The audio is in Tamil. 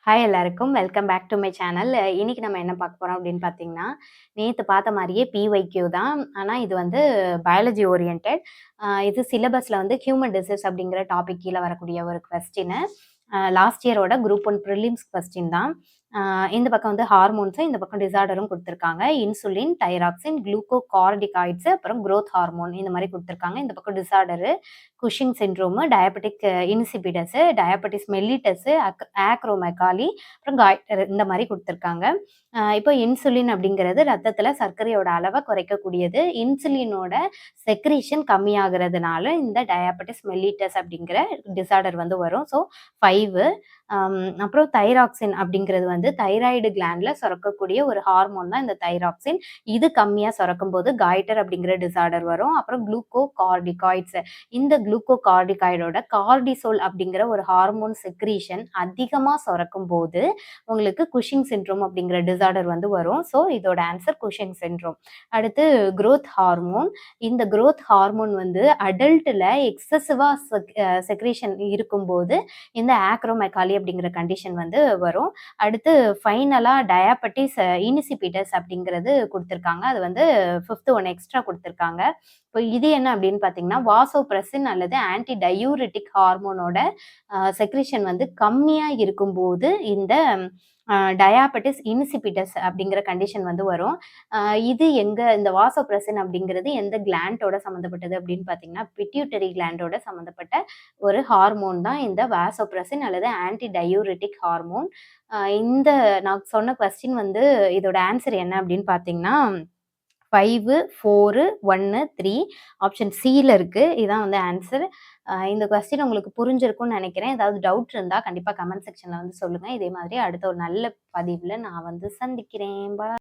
ஹாய் எல்லாருக்கும். Welcome back to my channel. இன்னைக்கு நம்ம என்ன பார்க்க போறோம் அப்படின்னு பார்த்தீங்கன்னா, நேத்து பார்த்த மாரியே பிஒய்க்யூ தான். ஆனா இது வந்து பயாலஜி ஓரியன்டட். இது சிலபஸ்ல வந்து ஹியூமன் டிசீஸ் அப்படிங்கிற டாபிக் கீழ வரக்கூடிய ஒரு கொஸ்டினு. லாஸ்ட் இயரோட குரூப் 1 பிரிலிம்ஸ் கொஸ்டின் தான். இந்த பக்கம் வந்து ஹார்மோன்ஸும், இந்த பக்கம் டிஸார்டரும் குடுத்துருக்காங்க. இன்சுலின், தைராக்சின், குளுக்கோகார்டிகாய்ட்ஸ், அப்புறம் குரோத் ஹார்மோன் இந்த மாரி குடுத்துருக்காங்க. இந்த பக்கம் disorder, Cushing syndrome, diabetic insipidus, diabetes mellitus, acromegaly, அப்புறம் காய்டர் இந்த மாரி குடுத்துருக்காங்க. இப்போ இன்சுலின் அப்படிங்கிறது ரத்தத்துல சர்க்கரையோட அளவ குறைக்கக்கூடியது. இன்சுலினோட செக்ரீஷன் கம்மியாகிறதுனால இந்த டயாபெட்டிஸ் மெல்லிட்டஸ் அப்படிங்கிற டிஸார்டர் வந்து வரும். ஸோ 5 அப்புறம் தைராக்சின் அப்படிங்கிறது வந்து தைராய்டு கிளாண்ட்ல சுரக்கக்கூடிய ஒரு ஹார்மோன் தான் இந்த தைராக்சின். இது கம்மியா சுரக்கும்போது காய்டர் அப்படிங்கிற டிஸார்டர் வரும். அப்புறம் குளுக்கோகார்டிகாய்ட்ஸ், இந்த குளுக்கோகார்டிகாய்டோட கார்டிசோல் அப்படிங்கிற ஒரு ஹார்மோன் செக்ரீஷன் அதிகமா சுரக்கும்போது உங்களுக்கு குஷிங் சிண்ட்ரோம் அப்படிங்கிற டிஸார்டர் வந்து வரும். ஸோ இதோட ஆன்சர் குஷிங் சிண்ட்ரோம். அடுத்து குரோத் ஹார்மோன். இந்த குரோத் ஹார்மோன் வந்து அடல்ட்ல எக்ஸசிவா செக்ரீஷன் இருக்கும்போது இந்த ஆக்ரோமெகாலி அப்படிங்கிற கண்டிஷன் வந்து வரும். அடுத்து ஃபைனலா டயாபெட்டிஸ் இன்சிபிடஸ் அப்படிங்கிறது குடுத்துருக்காங்க. அது வந்து 5த் ஒன் எக்ஸ்ட்ரா குடுத்துருக்காங்க. இப்போ இது என்ன அப்படின்னு பார்த்தீங்கன்னா, வாசோபிரெசின் அல்லது ஆன்டி டயூரிட்டிக் ஹார்மோனோட செக்ரீஷன் வந்து கம்மியா இருக்கும்போது இந்த டயாபெட்டிஸ் இன்சிபிடஸ் அப்படிங்கிற கண்டிஷன் வந்து வரும். இது இந்த வாசோபிரெசின் அப்படிங்கிறது எந்த கிளாண்டோட சம்மந்தப்பட்டது அப்படின்னு பார்த்தீங்கன்னா, பிட்யூட்டரி கிளாண்டோட சம்மந்தப்பட்ட ஒரு ஹார்மோன் தான் இந்த வாசோபிரெசின் அல்லது ஆன்டி டயூரிட்டிக் ஹார்மோன். இந்த நான் சொன்ன கொஸ்டின் வந்து இதோட ஆன்சர் என்ன அப்படின்னு பார்த்தீங்கன்னா, 5, 4, 1, 3 ஆப்ஷன் சில இருக்கு. இதான் வந்து ஆன்சர். இந்த கொஸ்டின் உங்களுக்கு புரிஞ்சிருக்கும்னு நெனைக்கிறேன். ஏதாவது டவுட் இருந்தா கண்டிப்பா கமெண்ட் செக்ஷன்ல வந்து சொல்லுங்க. இதே மாதிரி அடுத்த ஒரு நல்ல பதிவுல நான் வந்து சந்திக்கிறேன். பாய்.